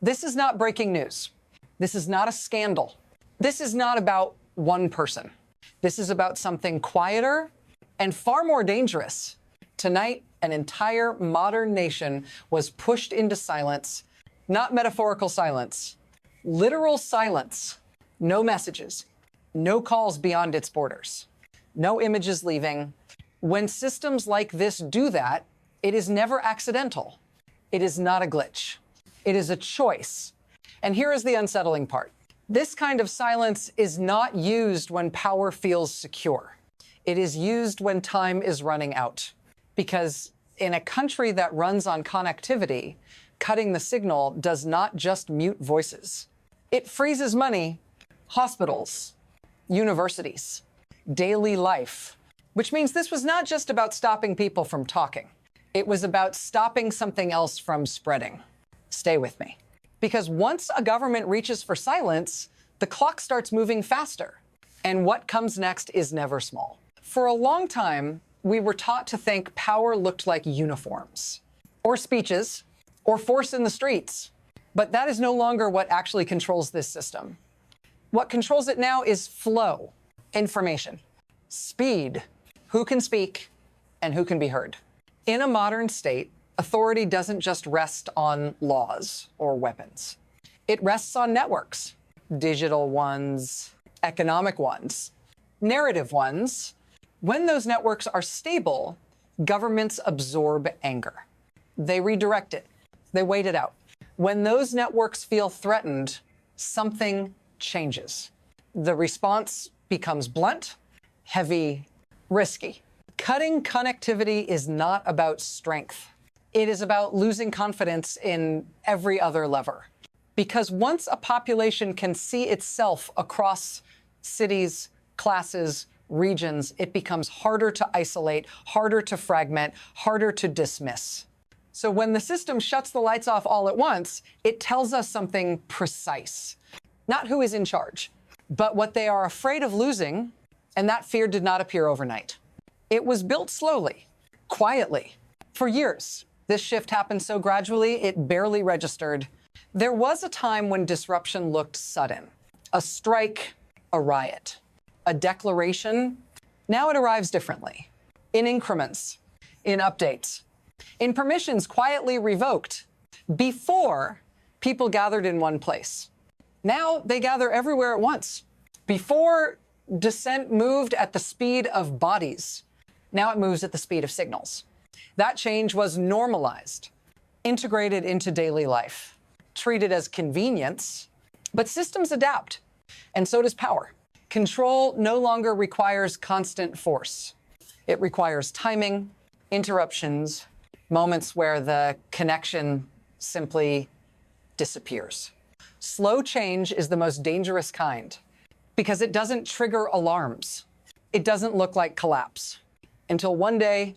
This is not breaking news. This is not a scandal. This is not about one person. This is about something quieter and far more dangerous. Tonight, an entire modern nation was pushed into silence, not metaphorical silence, literal silence. No messages, no calls beyond its borders, no images leaving. When systems like this do that, it is never accidental. It is not a glitch. It is a choice. And here is the unsettling part. This kind of silence is not used when power feels secure. It is used when time is running out. Because in a country that runs on connectivity, cutting the signal does not just mute voices. It freezes money, hospitals, universities, daily life, which means this was not just about stopping people from talking. It was about stopping something else from spreading. Stay with me. Because once a government reaches for silence, the clock starts moving faster. And what comes next is never small. For a long time, we were taught to think power looked like uniforms, or speeches, or force in the streets. But that is no longer what actually controls this system. What controls it now is flow, information, speed, who can speak, and who can be heard. In a modern state, authority doesn't just rest on laws or weapons. It rests on networks, digital ones, economic ones, narrative ones. When those networks are stable, governments absorb anger. They redirect it. They wait it out. When those networks feel threatened, something changes. The response becomes blunt, heavy, risky. Cutting connectivity is not about strength. It is about losing confidence in every other lever. Because once a population can see itself across cities, classes, regions, it becomes harder to isolate, harder to fragment, harder to dismiss. So when the system shuts the lights off all at once, it tells us something precise. Not who is in charge, but what they are afraid of losing, and that fear did not appear overnight. It was built slowly, quietly, for years. This shift happened so gradually, it barely registered. There was a time when disruption looked sudden. A strike, a riot, a declaration. Now it arrives differently, in increments, in updates, in permissions quietly revoked. Before, people gathered in one place. Now they gather everywhere at once. Before, dissent moved at the speed of bodies. Now it moves at the speed of signals. That change was normalized, integrated into daily life, treated as convenience. But systems adapt, and so does power. Control no longer requires constant force. It requires timing, interruptions, moments where the connection simply disappears. Slow change is the most dangerous kind because it doesn't trigger alarms. It doesn't look like collapse until one day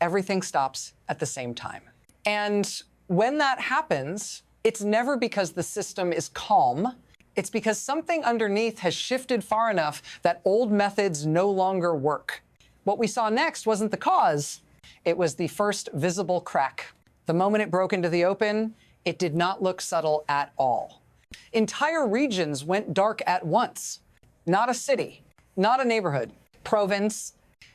everything stops at the same time. And when that happens, it's never because the system is calm. It's because something underneath has shifted far enough that old methods no longer work. What we saw next wasn't the cause. It was the first visible crack. The moment it broke into the open, it did not look subtle at all. Entire regions went dark at once. Not a city, not a neighborhood, province.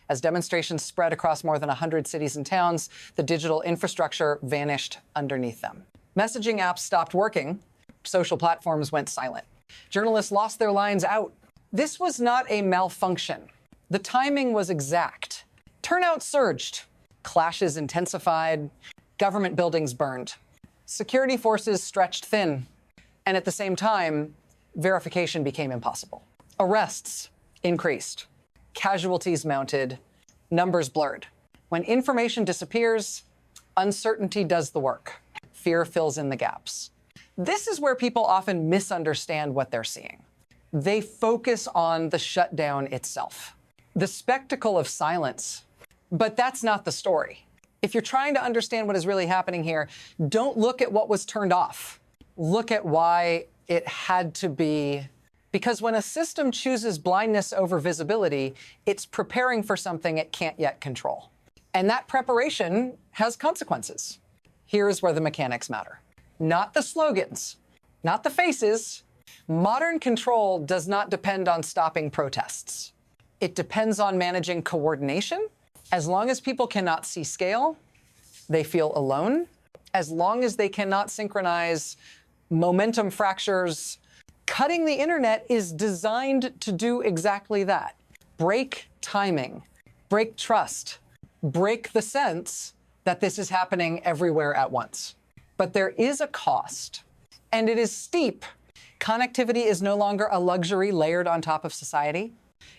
As demonstrations spread across more than 100 cities and towns, the digital infrastructure vanished underneath them. Messaging apps stopped working. Social platforms went silent. Journalists lost their lines out. This was not a malfunction. The timing was exact. Turnout surged. Clashes intensified. Government buildings burned. Security forces stretched thin. And at the same time, verification became impossible. Arrests increased. Casualties mounted. Numbers blurred. When information disappears, uncertainty does the work. Fear fills in the gaps. This is where people often misunderstand what they're seeing. They focus on the shutdown itself, the spectacle of silence. But that's not the story. If you're trying to understand what is really happening here, don't look at what was turned off. Look at why it had to be. Because when a system chooses blindness over visibility, it's preparing for something it can't yet control. And that preparation has consequences. Here's where the mechanics matter. Not the slogans, not the faces. Modern control does not depend on stopping protests. It depends on managing coordination. As long as people cannot see scale, they feel alone. As long as they cannot synchronize momentum fractures, cutting the internet is designed to do exactly that. Break timing, break trust, break the sense that this is happening everywhere at once. But there is a cost, and it is steep. Connectivity is no longer a luxury layered on top of society.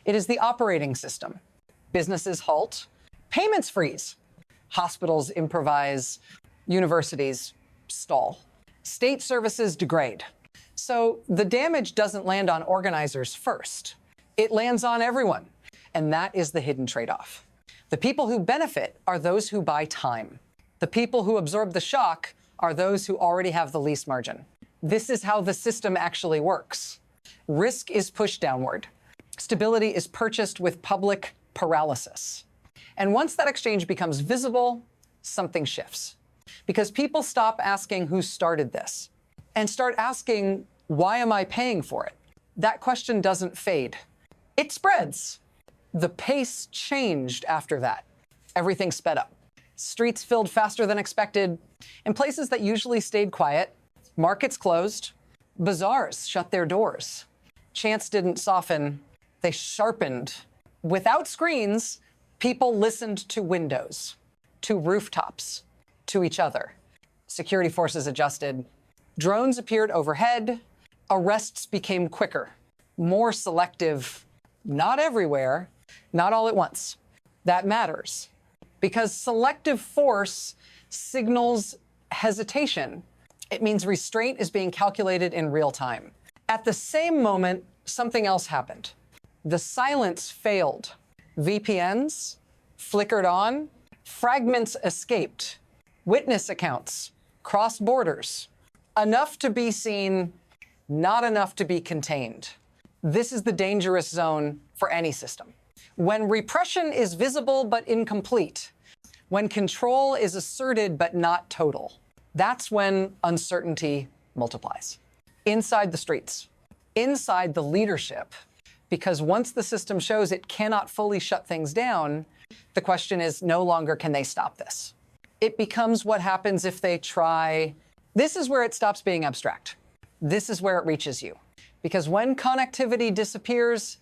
It is the operating system. Businesses halt, payments freeze, hospitals improvise, universities stall, state services degrade. So the damage doesn't land on organizers first. It lands on everyone. And that is the hidden trade-off. The people who benefit are those who buy time. The people who absorb the shock are those who already have the least margin. This is how the system actually works. Risk is pushed downward. Stability is purchased with public paralysis. And once that exchange becomes visible, something shifts. Because people stop asking who started this and start asking, why am I paying for it? That question doesn't fade. It spreads. The pace changed after that. Everything sped up. Streets filled faster than expected. In places that usually stayed quiet, markets closed. Bazaars shut their doors. Chants didn't soften. They sharpened. Without screens, people listened to windows, to rooftops, to each other. Security forces adjusted. Drones appeared overhead. Arrests became quicker, more selective, not everywhere, not all at once. That matters because selective force signals hesitation. It means restraint is being calculated in real time. At the same moment, something else happened. The silence failed. VPNs flickered on. Fragments escaped. Witness accounts crossed borders. Enough to be seen, not enough to be contained. This is the dangerous zone for any system. When repression is visible but incomplete, when control is asserted but not total, that's when uncertainty multiplies. Inside the streets, inside the leadership, because once the system shows it cannot fully shut things down, the question is no longer can they stop this. It becomes what happens if they try. This is where it stops being abstract. This is where it reaches you. Because when connectivity disappears,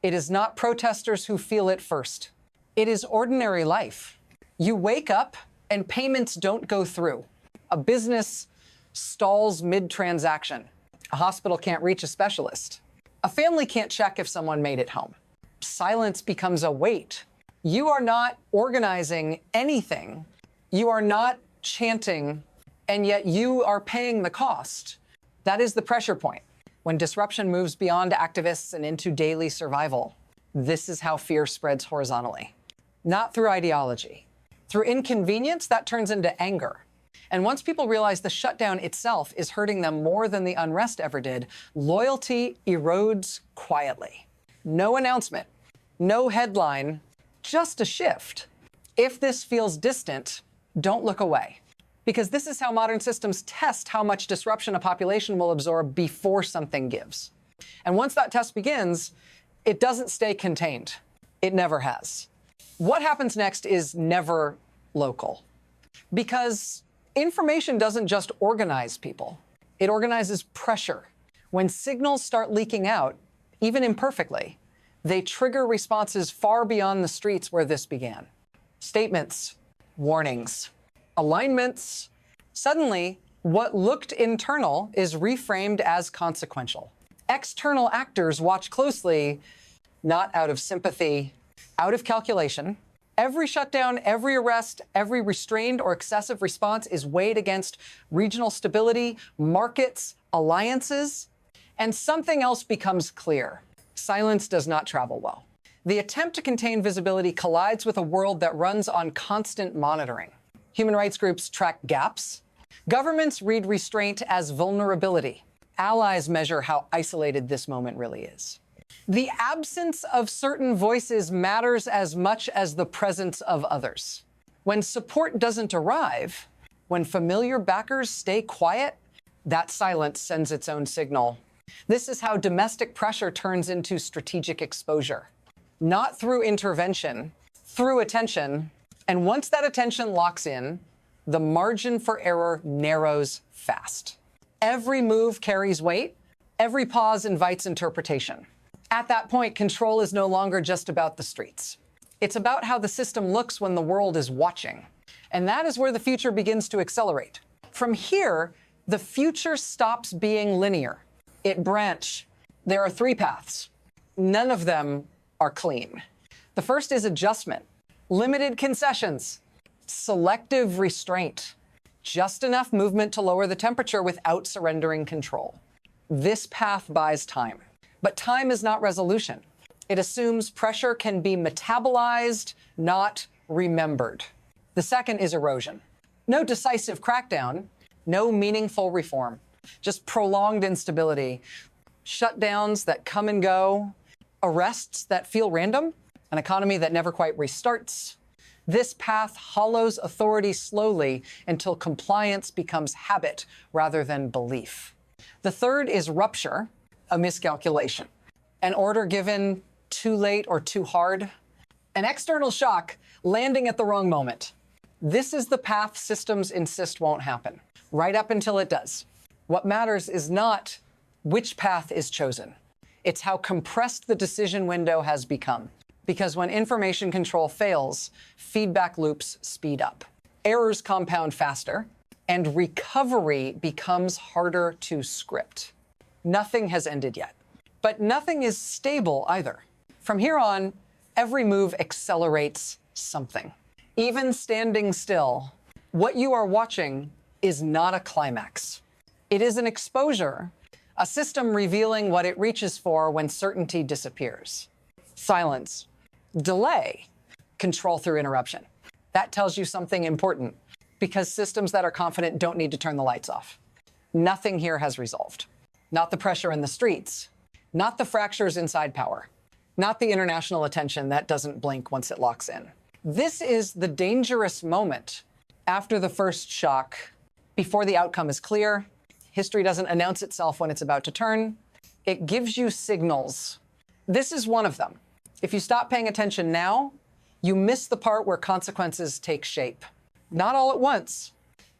it is not protesters who feel it first. It is ordinary life. You wake up and payments don't go through. A business stalls mid-transaction. A hospital can't reach a specialist. A family can't check if someone made it home. Silence becomes a weight. You are not organizing anything. You are not chanting, and yet you are paying the cost. That is the pressure point. When disruption moves beyond activists and into daily survival, this is how fear spreads horizontally. Not through ideology. Through inconvenience, that turns into anger. And once people realize the shutdown itself is hurting them more than the unrest ever did, loyalty erodes quietly. No announcement, no headline, just a shift. If this feels distant, don't look away. Because this is how modern systems test how much disruption a population will absorb before something gives. And once that test begins, it doesn't stay contained. It never has. What happens next is never local. Because information doesn't just organize people. It organizes pressure. When signals start leaking out, even imperfectly, they trigger responses far beyond the streets where this began. Statements, warnings, alignments. Suddenly, what looked internal is reframed as consequential. External actors watch closely, not out of sympathy, out of calculation. Every shutdown, every arrest, every restrained or excessive response is weighed against regional stability, markets, alliances, and something else becomes clear. Silence does not travel well. The attempt to contain visibility collides with a world that runs on constant monitoring. Human rights groups track gaps. Governments read restraint as vulnerability. Allies measure how isolated this moment really is. The absence of certain voices matters as much as the presence of others. When support doesn't arrive, when familiar backers stay quiet, That silence sends its own signal. This is how domestic pressure turns into strategic exposure. Not through intervention, through attention. And once that attention locks in, the margin for error narrows fast. Every move carries weight. Every pause invites interpretation. At that point, control is no longer just about the streets. It's about how the system looks when the world is watching. And that is where the future begins to accelerate. From here, the future stops being linear. It branches. There are 3 paths. None of them are clean. The first is adjustment, limited concessions, selective restraint, just enough movement to lower the temperature without surrendering control. This path buys time. But time is not resolution. It assumes pressure can be metabolized, not remembered. The second is erosion. No decisive crackdown, no meaningful reform, just prolonged instability, shutdowns that come and go, arrests that feel random, an economy that never quite restarts. This path hollows authority slowly until compliance becomes habit rather than belief. The third is rupture, a miscalculation, an order given too late or too hard, an external shock landing at the wrong moment. This is the path systems insist won't happen, right up until it does. What matters is not which path is chosen. It's how compressed the decision window has become. Because when information control fails, feedback loops speed up. Errors compound faster, and recovery becomes harder to script. Nothing has ended yet. But nothing is stable either. From here on, every move accelerates something. Even standing still, what you are watching is not a climax. It is an exposure, a system revealing what it reaches for when certainty disappears. Silence, delay, control through interruption. That tells you something important, because systems that are confident don't need to turn the lights off. Nothing here has resolved. Not the pressure in the streets, not the fractures inside power, not the international attention that doesn't blink once it locks in. This is the dangerous moment after the first shock, before the outcome is clear. History doesn't announce itself when it's about to turn. It gives you signals. This is one of them. If you stop paying attention now, you miss the part where consequences take shape. Not all at once,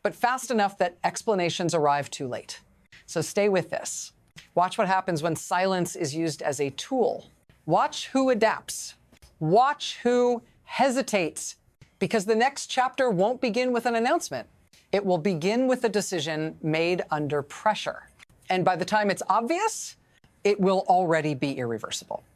but fast enough that explanations arrive too late. So stay with this. Watch what happens when silence is used as a tool. Watch who adapts. Watch who hesitates. Because the next chapter won't begin with an announcement. It will begin with a decision made under pressure. And by the time it's obvious, it will already be irreversible.